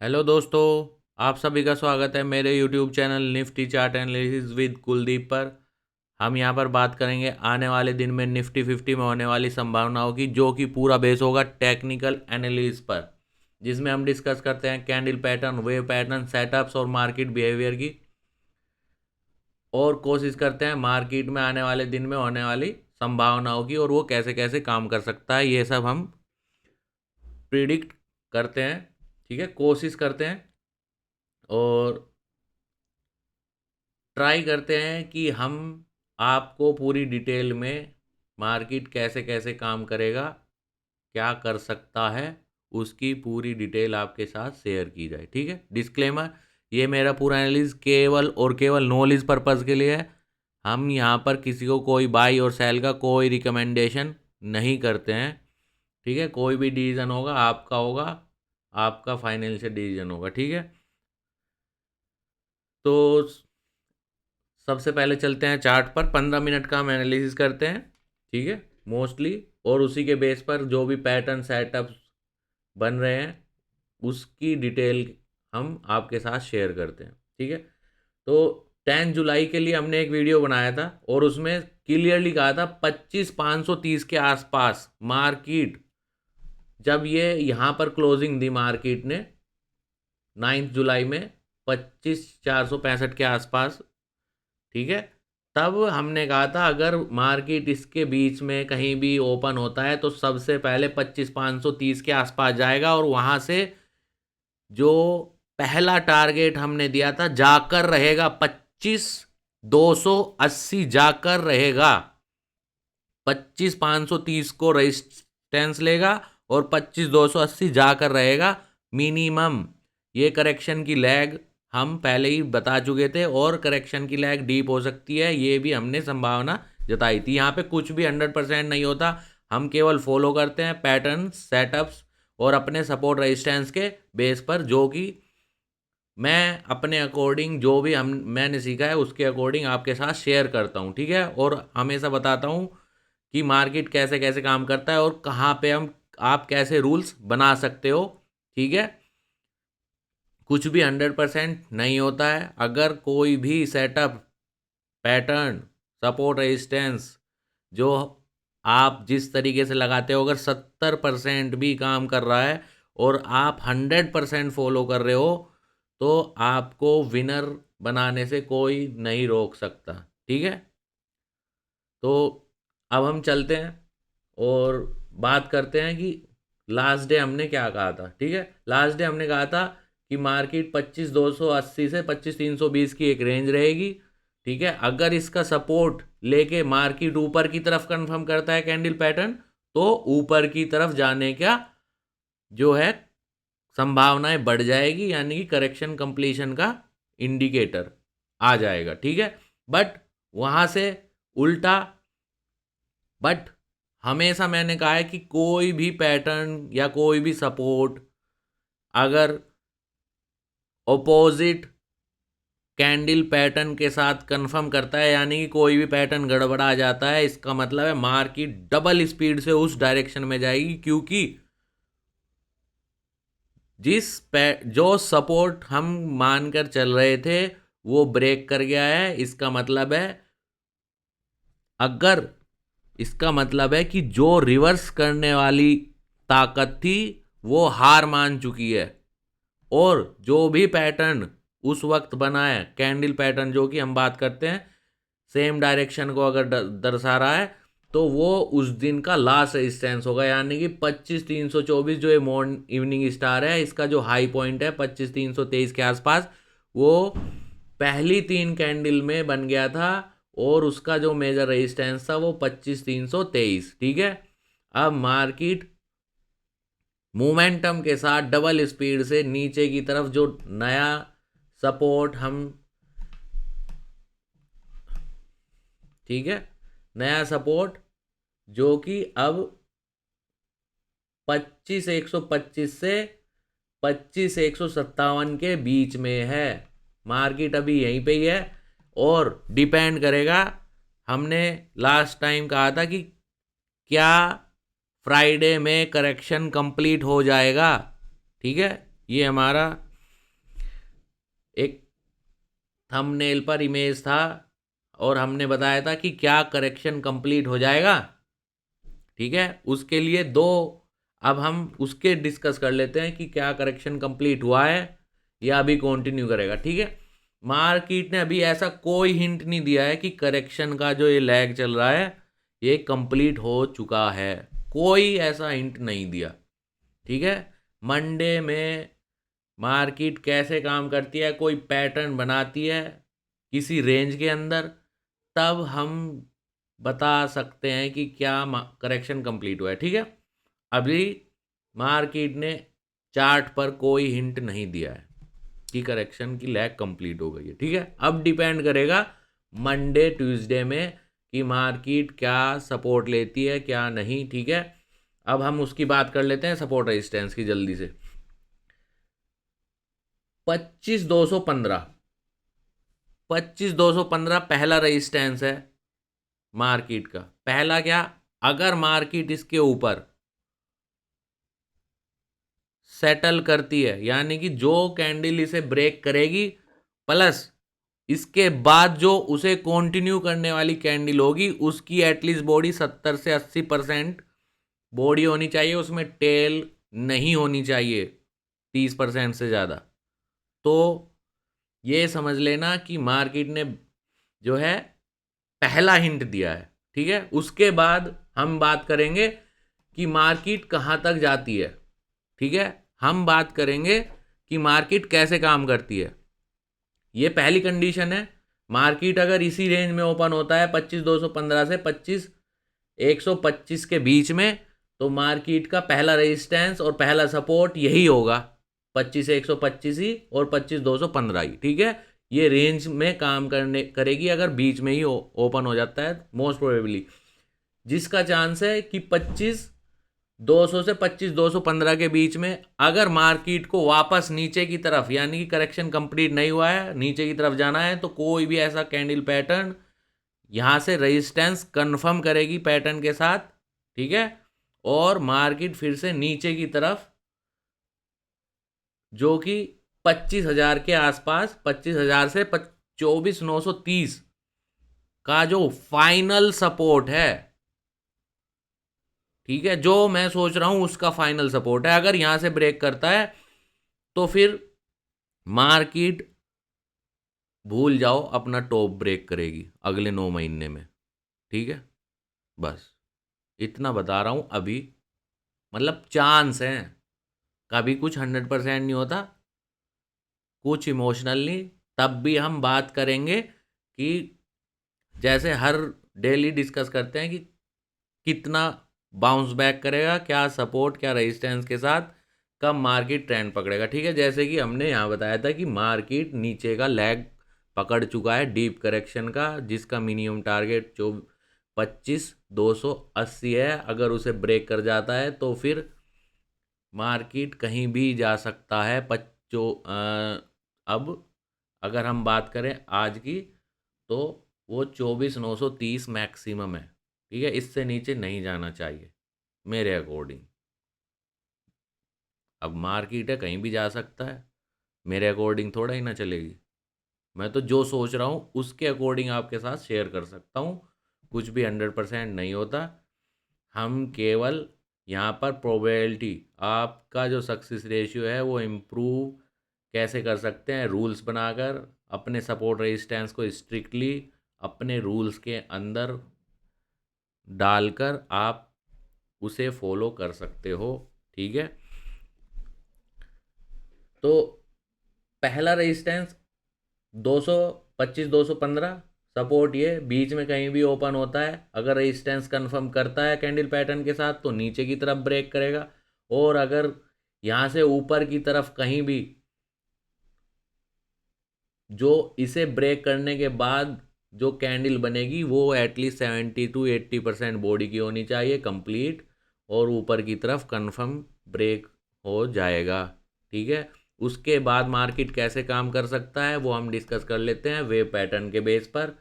Hello दोस्तों, आप सभी का स्वागत है मेरे YouTube channel Nifty chart analysis with Kuldeep पर। हम यहां पर बात करेंगे आने वाले दिन में निफ्टी 50 में होने वाली संभावनाओं की, जो कि पूरा बेस होगा टेक्निकल एनालिसिस पर, जिसमें हम डिस्कस करते हैं candle pattern, wave pattern, setups और मार्केट बिहेवियर की, और कोशिश करते हैं मार्केट में आने वाले दिन में होने वाली संभावनाओं की और वो कैसे कैसे काम कर सकता है, ये सब हम प्रिडिक्ट करते हैं। ठीक है, कोशिश करते हैं और ट्राई करते हैं कि हम आपको पूरी डिटेल में मार्केट कैसे कैसे काम करेगा, क्या कर सकता है, उसकी पूरी डिटेल आपके साथ शेयर की जाए। ठीक है, डिस्क्लेमर, ये मेरा पूरा एनालिसिस केवल और केवल नॉलेज पर्पज़ के लिए है। हम यहाँ पर किसी को कोई बाई और सेल का कोई रिकमेंडेशन नहीं करते हैं। ठीक है, कोई भी डिसीजन होगा, आपका फाइनेंशियल डिसीजन होगा। ठीक है, तो सबसे पहले चलते हैं चार्ट पर। 15 मिनट का हम एनालिसिस करते हैं, ठीक है, मोस्टली, और उसी के बेस पर जो भी पैटर्न सेटअप बन रहे हैं उसकी डिटेल हम आपके साथ शेयर करते हैं। ठीक है, तो 10 जुलाई के लिए हमने एक वीडियो बनाया था और उसमें क्लियरली कहा था 25,530 के आसपास मार्केट, जब ये यहाँ पर क्लोजिंग दी मार्केट ने 9 जुलाई में 25,465 के आसपास, ठीक है, तब हमने कहा था अगर मार्केट इसके बीच में कहीं भी ओपन होता है तो सबसे पहले 25,530 के आसपास जाएगा और वहां से जो पहला टारगेट हमने दिया था जाकर रहेगा 25,280, जाकर रहेगा 25,530 को रेजिस्टेंस लेगा और 25,280 जाकर रहेगा मिनिमम। ये करेक्शन की लैग हम पहले ही बता चुके थे और करेक्शन की लैग डीप हो सकती है, ये भी हमने संभावना जताई थी। यहाँ पे कुछ भी 100% नहीं होता, हम केवल फॉलो करते हैं पैटर्न सेटअप्स और अपने सपोर्ट रेजिस्टेंस के बेस पर, जो कि मैं अपने अकॉर्डिंग जो भी हम मैंने सीखा है उसके अकॉर्डिंग आपके साथ शेयर करता हूँ। ठीक है, और हमेशा बताता हूँ कि मार्केट कैसे कैसे काम करता है और कहाँ पे आप कैसे रूल्स बना सकते हो। ठीक है, कुछ भी 100% नहीं होता है। अगर कोई भी सेटअप, पैटर्न, सपोर्ट, रेजिस्टेंस जो आप जिस तरीके से लगाते हो, अगर 70% भी काम कर रहा है और आप 100% फॉलो कर रहे हो, तो आपको विनर बनाने से कोई नहीं रोक सकता। ठीक है, तो अब हम चलते हैं और बात करते हैं कि लास्ट डे हमने क्या कहा था। ठीक है, लास्ट डे हमने कहा था कि मार्केट 25,280 से 25,320 की एक रेंज रहेगी। ठीक है, अगर इसका सपोर्ट लेके मार्केट ऊपर की तरफ कंफर्म करता है कैंडल पैटर्न, तो ऊपर की तरफ जाने का जो है संभावनाएं बढ़ जाएगी, यानी कि करेक्शन कंप्लीशन का इंडिकेटर आ जाएगा। ठीक है, बट वहां से उल्टा, बट हमेशा मैंने कहा है कि कोई भी पैटर्न या कोई भी सपोर्ट अगर ऑपोजिट कैंडल पैटर्न के साथ कंफर्म करता है, यानी कि कोई भी पैटर्न गड़बड़ा जाता है, इसका मतलब है मार्केट डबल स्पीड से उस डायरेक्शन में जाएगी, क्योंकि जो सपोर्ट हम मानकर चल रहे थे वो ब्रेक कर गया है। अगर इसका मतलब है कि जो रिवर्स करने वाली ताकत थी वो हार मान चुकी है, और जो भी पैटर्न उस वक्त बना है, कैंडल पैटर्न जो कि हम बात करते हैं सेम डायरेक्शन को अगर दर्शा रहा है, तो वो उस दिन का लास्ट रेजिस्टेंस होगा। यानी कि 25,324 जो ये मॉर्निंग इवनिंग स्टार है, इसका जो हाई पॉइंट है 25,323 के आसपास, वो पहली 3 कैंडल में बन गया था और उसका जो मेजर रेजिस्टेंस था वो 25,323। ठीक है, अब मार्केट मोमेंटम के साथ डबल स्पीड से नीचे की तरफ जो नया सपोर्ट हम, ठीक है, नया सपोर्ट जो कि अब 25,125 से 25,157 के बीच में है, मार्केट अभी यहीं पे ही है और डिपेंड करेगा। हमने लास्ट टाइम कहा था कि क्या फ्राइडे में करेक्शन कंप्लीट हो जाएगा। ठीक है, ये हमारा एक थंबनेल पर इमेज था और हमने बताया था कि क्या करेक्शन कंप्लीट हो जाएगा। ठीक है, उसके लिए दो, अब हम उसके डिस्कस कर लेते हैं कि क्या करेक्शन कंप्लीट हुआ है या अभी कंटिन्यू करेगा। ठीक है, मार्केट ने अभी ऐसा कोई हिंट नहीं दिया है कि करेक्शन का जो ये लैग चल रहा है ये कंप्लीट हो चुका है, कोई ऐसा हिंट नहीं दिया। ठीक है, मंडे में मार्केट कैसे काम करती है, कोई पैटर्न बनाती है किसी रेंज के अंदर, तब हम बता सकते हैं कि क्या करेक्शन कंप्लीट हुआ है। ठीक है, अभी मार्केट ने चार्ट पर कोई हिंट नहीं दिया है कि करेक्शन की लैग कंप्लीट हो गई है। ठीक है, अब डिपेंड करेगा मंडे ट्यूसडे में कि मार्केट क्या सपोर्ट लेती है क्या नहीं। ठीक है, अब हम उसकी बात कर लेते हैं सपोर्ट रेजिस्टेंस की जल्दी से। 25,215, 25,215 पहला रेजिस्टेंस है मार्केट का। पहला क्या, अगर मार्केट इसके ऊपर सेटल करती है यानी कि जो कैंडल इसे ब्रेक करेगी प्लस इसके बाद जो उसे कंटिन्यू करने वाली कैंडल होगी उसकी एटलीस्ट बॉडी 70 से 80% बॉडी होनी चाहिए, उसमें टेल नहीं होनी चाहिए 30% से ज़्यादा। तो ये समझ लेना कि मार्केट ने जो है पहला हिंट दिया है। ठीक है, उसके बाद हम बात करेंगे कि मार्केट कहाँ तक जाती है। ठीक है, हम बात करेंगे कि मार्केट कैसे काम करती है। ये पहली कंडीशन है, मार्केट अगर इसी रेंज में ओपन होता है 25,215 से 25,125 के बीच में, तो मार्केट का पहला रेजिस्टेंस और पहला सपोर्ट यही होगा, 25,125 ही और 25,215 ही। ठीक है, ये रेंज में काम करने करेगी अगर बीच में ही ओपन हो जाता है मोस्ट प्रोबेबली, जिसका चांस है कि 25,200 से 25,215 के बीच में अगर मार्केट को वापस नीचे की तरफ यानी कि करेक्शन कंप्लीट नहीं हुआ है नीचे की तरफ जाना है, तो कोई भी ऐसा कैंडल पैटर्न यहाँ से रेजिस्टेंस कंफर्म करेगी पैटर्न के साथ। ठीक है, और मार्केट फिर से नीचे की तरफ जो कि 25,000 के आसपास, 25,000 से 24,930 का जो फाइनल सपोर्ट है, ठीक है, जो मैं सोच रहा हूं उसका फाइनल सपोर्ट है, अगर यहां से ब्रेक करता है तो फिर मार्केट भूल जाओ अपना टॉप ब्रेक करेगी अगले 9 महीने में। ठीक है, बस इतना बता रहा हूं अभी, मतलब चांस है, कभी कुछ 100% नहीं होता, कुछ इमोशनल नहीं। तब भी हम बात करेंगे कि जैसे हर डेली डिस्कस करते हैं कि कितना बाउंस बैक करेगा, क्या सपोर्ट क्या रेजिस्टेंस के साथ, कब मार्केट ट्रेंड पकड़ेगा। ठीक है, जैसे कि हमने यहाँ बताया था कि मार्केट नीचे का लैग पकड़ चुका है डीप करेक्शन का, जिसका मिनिमम टारगेट जो 25,280 है, अगर उसे ब्रेक कर जाता है तो फिर मार्केट कहीं भी जा सकता है। अब अगर हम बात करें आज की, तो वो 24,930 मैक्सिमम है। ठीक है, इससे नीचे नहीं जाना चाहिए मेरे अकॉर्डिंग। अब मार्केट है कहीं भी जा सकता है, मेरे अकॉर्डिंग थोड़ा ही ना चलेगी। मैं तो जो सोच रहा हूँ उसके अकॉर्डिंग आपके साथ शेयर कर सकता हूँ, कुछ भी 100% नहीं होता। हम केवल यहाँ पर प्रोबेबिलिटी, आपका जो सक्सेस रेशियो है वो इम्प्रूव कैसे कर सकते हैं, रूल्स बनाकर अपने सपोर्ट रेजिस्टेंस को स्ट्रिक्टली अपने रूल्स के अंदर डालकर आप उसे फॉलो कर सकते हो। ठीक है, तो पहला रेजिस्टेंस 200, 25,215 सपोर्ट, ये बीच में कहीं भी ओपन होता है, अगर रेजिस्टेंस कंफर्म करता है कैंडल पैटर्न के साथ तो नीचे की तरफ ब्रेक करेगा, और अगर यहाँ से ऊपर की तरफ कहीं भी जो इसे ब्रेक करने के बाद जो कैंडल बनेगी वो एटलीस्ट 70 to 80% बॉडी की होनी चाहिए कंप्लीट, और ऊपर की तरफ कंफर्म ब्रेक हो जाएगा। ठीक है, उसके बाद मार्केट कैसे काम कर सकता है वो हम डिस्कस कर लेते हैं वेव पैटर्न के बेस पर।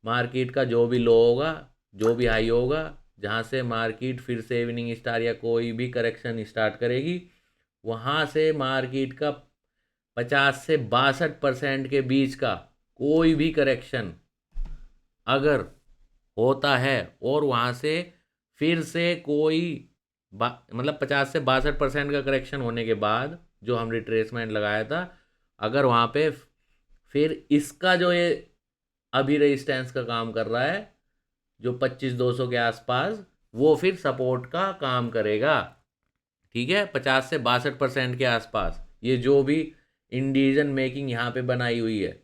मार्केट का जो भी लो होगा, जो भी हाई होगा, जहाँ से मार्केट फिर से इवनिंग स्टार या कोई भी करेक्शन स्टार्ट करेगी, वहाँ से मार्केट का 50 से 62% के बीच का कोई भी करेक्शन अगर होता है और वहाँ से फिर से कोई मतलब 50 से 62% का करेक्शन होने के बाद जो हम रिट्रेसमेंट लगाया था, अगर वहाँ पे फिर इसका जो ये अभी रेजिस्टेंस का काम कर रहा है जो 25,200 के आसपास, वो फिर सपोर्ट का काम करेगा। ठीक है, 50 से 62% के आसपास ये जो भी इंडिसीजन मेकिंग यहाँ पे बनाई हुई है,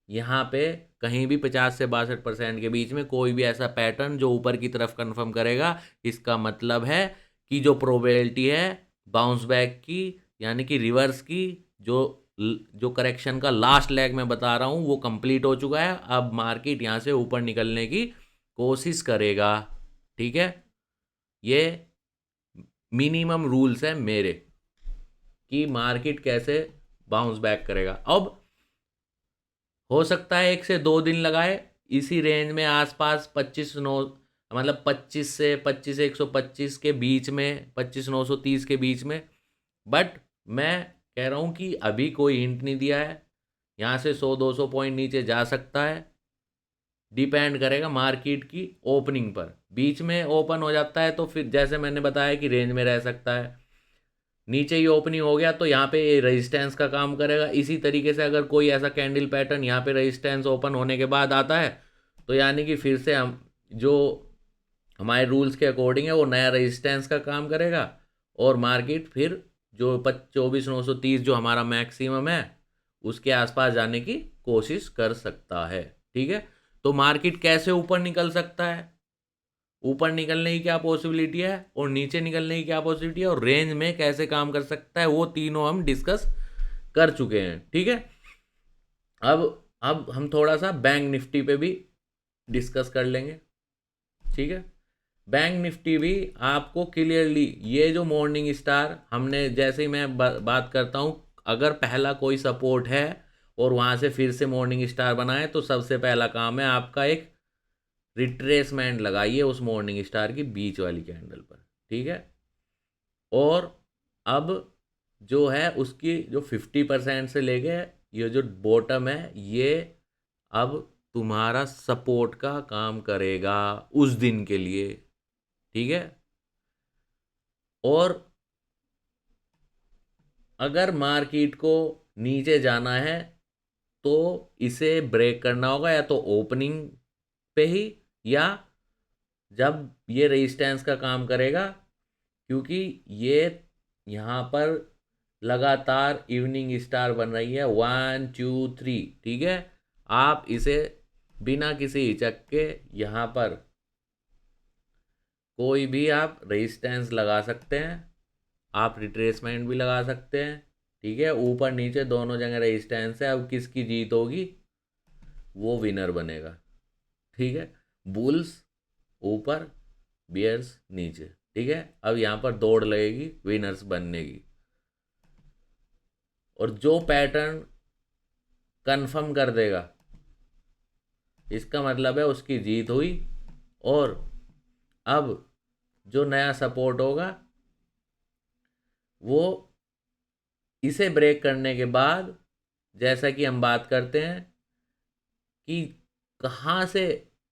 यहाँ पे कहीं भी 50 से 62% के बीच में कोई भी ऐसा पैटर्न जो ऊपर की तरफ कंफर्म करेगा, इसका मतलब है कि जो प्रोबेबिलिटी है बाउंस बैक की, यानी कि रिवर्स की, जो जो करेक्शन का लास्ट लेग में बता रहा हूँ वो कंप्लीट हो चुका है। अब मार्केट यहाँ से ऊपर निकलने की कोशिश करेगा। ठीक है, ये मिनिमम रूल्स है मेरे कि मार्केट कैसे बाउंस बैक करेगा। अब हो सकता है 1 से 2 दिन लगाए इसी रेंज में आसपास 25,900, मतलब 25 से 125 के बीच में, 25,930 के बीच में। बट मैं कह रहा हूँ कि अभी कोई हिंट नहीं दिया है, यहाँ से 100-200 पॉइंट नीचे जा सकता है। डिपेंड करेगा मार्केट की ओपनिंग पर। बीच में ओपन हो जाता है तो फिर जैसे मैंने बताया कि रेंज में रह सकता है। नीचे ही ओपनिंग हो गया तो यहाँ पे रेजिस्टेंस का काम करेगा। इसी तरीके से अगर कोई ऐसा कैंडल पैटर्न यहाँ पे रेजिस्टेंस ओपन होने के बाद आता है तो यानी कि फिर से हम जो हमारे रूल्स के अकॉर्डिंग है वो नया रेजिस्टेंस का काम करेगा और मार्केट फिर जो 24,930 जो हमारा मैक्सिमम है उसके आसपास जाने की कोशिश कर सकता है। ठीक है, तो मार्केट कैसे ऊपर निकल सकता है, ऊपर निकलने की क्या पॉसिबिलिटी है और नीचे निकलने की क्या पॉसिबिलिटी है और रेंज में कैसे काम कर सकता है, वो तीनों हम डिस्कस कर चुके हैं। ठीक है, अब हम थोड़ा सा बैंक निफ्टी पे भी डिस्कस कर लेंगे। ठीक है, बैंक निफ्टी भी आपको क्लियरली ये जो मॉर्निंग स्टार हमने, जैसे ही मैं बात करता हूँ, अगर पहला कोई सपोर्ट है और वहाँ से फिर से मॉर्निंग स्टार बनाए तो सबसे पहला काम है आपका एक रिट्रेसमेंट लगाइए उस मॉर्निंग स्टार की बीच वाली कैंडल पर। ठीक है, और अब जो है उसकी जो 50% से लेके ये जो बॉटम है ये अब तुम्हारा सपोर्ट का काम करेगा उस दिन के लिए। ठीक है, और अगर मार्केट को नीचे जाना है तो इसे ब्रेक करना होगा या तो ओपनिंग पे ही या जब ये रेजिस्टेंस का काम करेगा, क्योंकि ये यहाँ पर लगातार इवनिंग स्टार बन रही है 1 2 3। ठीक है, आप इसे बिना किसी हिचक के यहाँ पर कोई भी आप रेजिस्टेंस लगा सकते हैं, आप रिट्रेसमेंट भी लगा सकते हैं। ठीक है, ऊपर नीचे दोनों जगह रेजिस्टेंस है। अब किसकी जीत होगी वो विनर बनेगा। ठीक है, बुल्स ऊपर, बियर्स नीचे। ठीक है, अब यहाँ पर दौड़ लगेगी विनर्स बनने की, और जो पैटर्न कंफर्म कर देगा इसका मतलब है उसकी जीत हुई। और अब जो नया सपोर्ट होगा वो इसे ब्रेक करने के बाद, जैसा कि हम बात करते हैं कि कहाँ से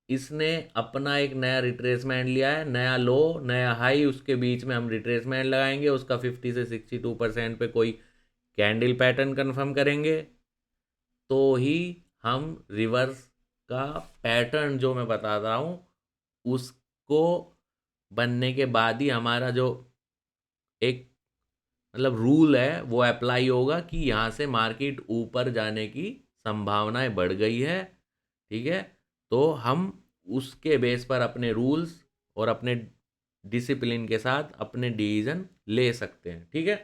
इसने अपना एक नया रिट्रेसमेंट लिया है, नया लो नया हाई, उसके बीच में हम रिट्रेसमेंट लगाएंगे, उसका 50 से 62% पे कोई कैंडल पैटर्न कंफर्म करेंगे तो ही हम रिवर्स का पैटर्न जो मैं बता रहा हूँ उसको बनने के बाद ही हमारा जो एक मतलब रूल है वो अप्लाई होगा कि यहाँ से मार्केट ऊपर जाने की संभावनाएं बढ़ गई है। ठीक है, तो हम उसके बेस पर अपने रूल्स और अपने डिसिप्लिन के साथ अपने डिसीजन ले सकते हैं। ठीक है,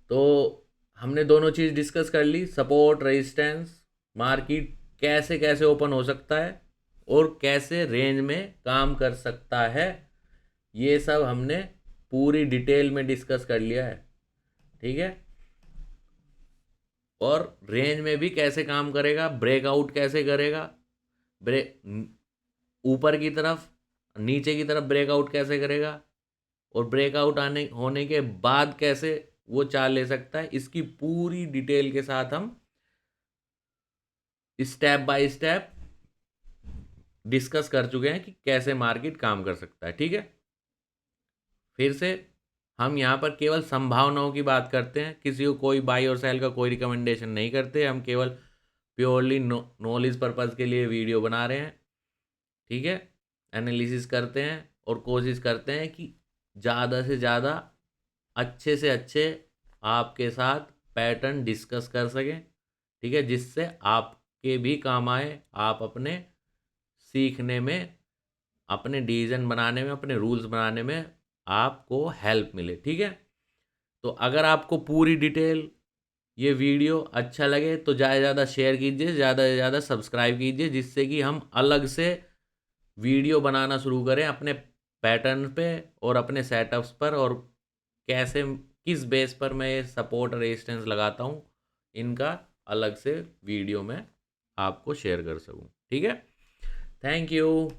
तो हमने दोनों चीज़ डिस्कस कर ली, सपोर्ट रेजिस्टेंस, मार्केट कैसे कैसे ओपन हो सकता है और कैसे रेंज में काम कर सकता है, ये सब हमने पूरी डिटेल में डिस्कस कर लिया है। ठीक है, और रेंज में भी कैसे काम करेगा, ब्रेकआउट कैसे करेगा, ब्रेक ऊपर की तरफ नीचे की तरफ ब्रेकआउट कैसे करेगा और ब्रेकआउट आने होने के बाद कैसे वो चार्ज ले सकता है। इसकी पूरी डिटेल के साथ हम स्टेप बाय स्टेप डिस्कस कर चुके हैं कि कैसे मार्केट काम कर सकता है। ठीक है, फिर से हम यहाँ पर केवल संभावनाओं की बात करते हैं, किसी को कोई बाई और सेल का कोई रिकमेंडेशन नहीं करते, हम केवल प्योरली नॉलेज पर्पज़ के लिए वीडियो बना रहे हैं। ठीक है, एनालिसिस करते हैं और कोशिश करते हैं कि ज़्यादा से ज़्यादा अच्छे से अच्छे आपके साथ पैटर्न डिस्कस कर सकें। ठीक है, जिससे आपके भी काम आए, आप अपने सीखने में, अपने डिसीजन बनाने में, अपने रूल्स बनाने में आपको हेल्प मिले। ठीक है, तो अगर आपको पूरी डिटेल ये वीडियो अच्छा लगे तो ज़्यादा से ज़्यादा शेयर कीजिए, ज़्यादा से ज़्यादा सब्सक्राइब कीजिए, जिससे कि हम अलग से वीडियो बनाना शुरू करें अपने पैटर्न पे और अपने सेटअप्स पर, और कैसे किस बेस पर मैं ये सपोर्ट रेजिस्टेंस लगाता हूँ, इनका अलग से वीडियो में आपको शेयर कर सकूँ। ठीक है, थैंक यू।